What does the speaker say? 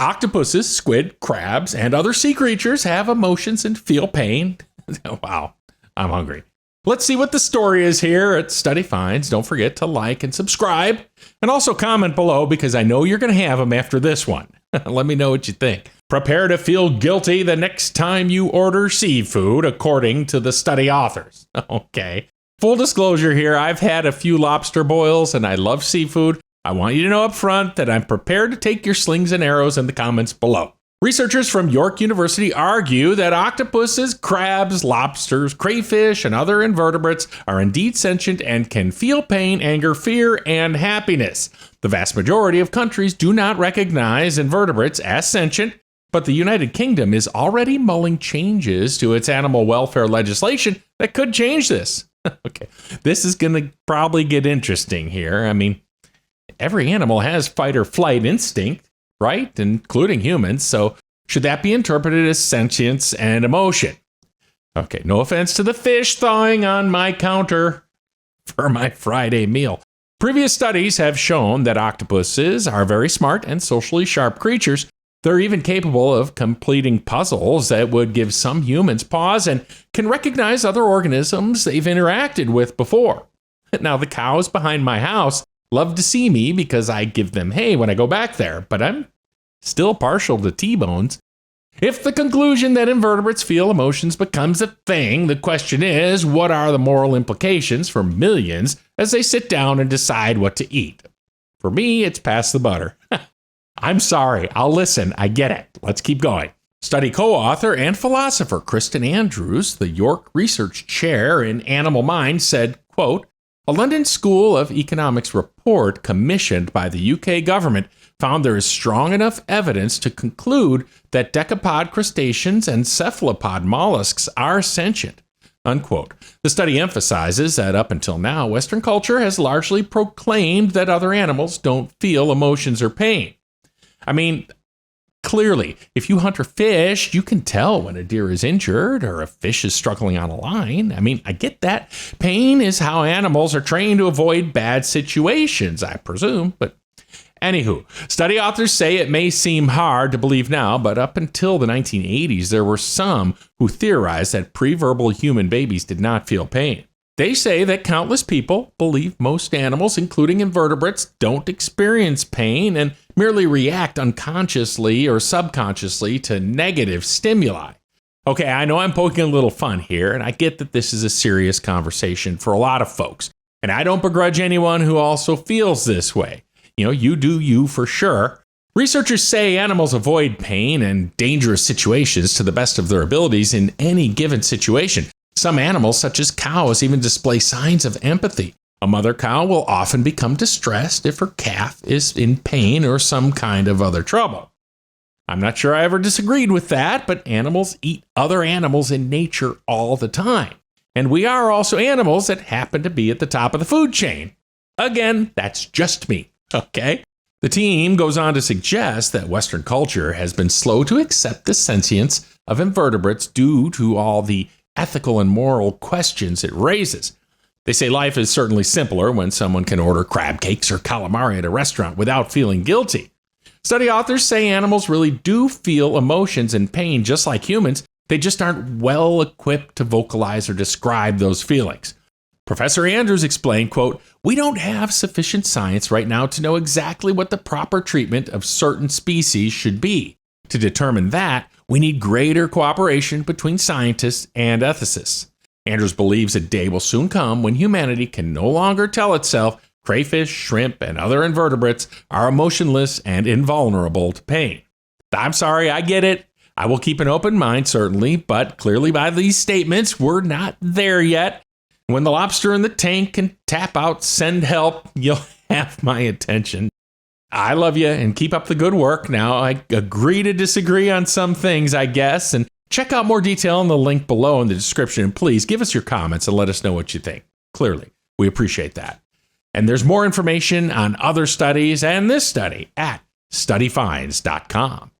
Octopuses, squid, crabs, and other sea creatures have emotions and feel pain. Wow, I'm hungry. Let's see what the story is here at Study Finds. Don't forget to like and subscribe, and also comment below because I know you're going to have them after this one. Let me know what you think. Prepare to feel guilty the next time you order seafood, according to the study authors. Okay. Full disclosure here, I've had a few lobster boils and I love seafood. I want you to know up front that I'm prepared to take your slings and arrows in the comments below. Researchers from York University argue that octopuses, crabs, lobsters, crayfish, and other invertebrates are indeed sentient and can feel pain, anger, fear, and happiness. The vast majority of countries do not recognize invertebrates as sentient, but the United Kingdom is already mulling changes to its animal welfare legislation that could change this. Okay, this is going to probably get interesting here. I mean, every animal has fight or flight instinct, right? Including humans. So should that be interpreted as sentience and emotion? Okay, no offense to the fish thawing on my counter for my Friday meal. Previous studies have shown that octopuses are very smart and socially sharp creatures. They're even capable of completing puzzles that would give some humans pause and can recognize other organisms they've interacted with before. Now, the cows behind my house love to see me because I give them hay when I go back there, but I'm still partial to T-bones. If the conclusion that invertebrates feel emotions becomes a thing, the question is, what are the moral implications for millions as they sit down and decide what to eat? For me, it's pass the butter. I'm sorry, I'll listen, I get it. Let's keep going. Study co-author and philosopher Kristen Andrews, the York Research Chair in Animal Mind, said, quote, "A London School of Economics report commissioned by the UK government found there is strong enough evidence to conclude that decapod crustaceans and cephalopod mollusks are sentient." Unquote. The study emphasizes that up until now, Western culture has largely proclaimed that other animals don't feel emotions or pain. I mean, clearly, if you hunt or fish, you can tell when a deer is injured or a fish is struggling on a line. I mean, I get that. Pain is how animals are trained to avoid bad situations, I presume. But anywho, study authors say it may seem hard to believe now, but up until the 1980s, there were some who theorized that pre-verbal human babies did not feel pain. They say that countless people believe most animals, including invertebrates, don't experience pain and merely react unconsciously or subconsciously to negative stimuli. Okay, I know I'm poking a little fun here, and I get that this is a serious conversation for a lot of folks. And I don't begrudge anyone who also feels this way. You know, you do you for sure. Researchers say animals avoid pain and dangerous situations to the best of their abilities in any given situation. Some animals, such as cows, even display signs of empathy. A mother cow will often become distressed if her calf is in pain or some kind of other trouble. I'm not sure I ever disagreed with that, but animals eat other animals in nature all the time. And we are also animals that happen to be at the top of the food chain. Again, that's just me, okay? The team goes on to suggest that Western culture has been slow to accept the sentience of invertebrates due to all the ethical and moral questions it raises. They say life is certainly simpler when someone can order crab cakes or calamari at a restaurant without feeling guilty. Study authors say animals really do feel emotions and pain just like humans. They just aren't well equipped to vocalize or describe those feelings. Professor Andrews explained, quote, "We don't have sufficient science right now to know exactly what the proper treatment of certain species should be. To determine that, we need greater cooperation between scientists and ethicists." Andrews believes a day will soon come when humanity can no longer tell itself crayfish, shrimp, and other invertebrates are emotionless and invulnerable to pain. I'm sorry, I get it. I will keep an open mind, certainly, but clearly by these statements, we're not there yet. When the lobster in the tank can tap out, "Send help," you'll have my attention. I love you and keep up the good work. Now, I agree to disagree on some things, I guess, and check out more detail in the link below in the description. And please give us your comments and let us know what you think. Clearly, we appreciate that. And there's more information on other studies and this study at studyfinds.com.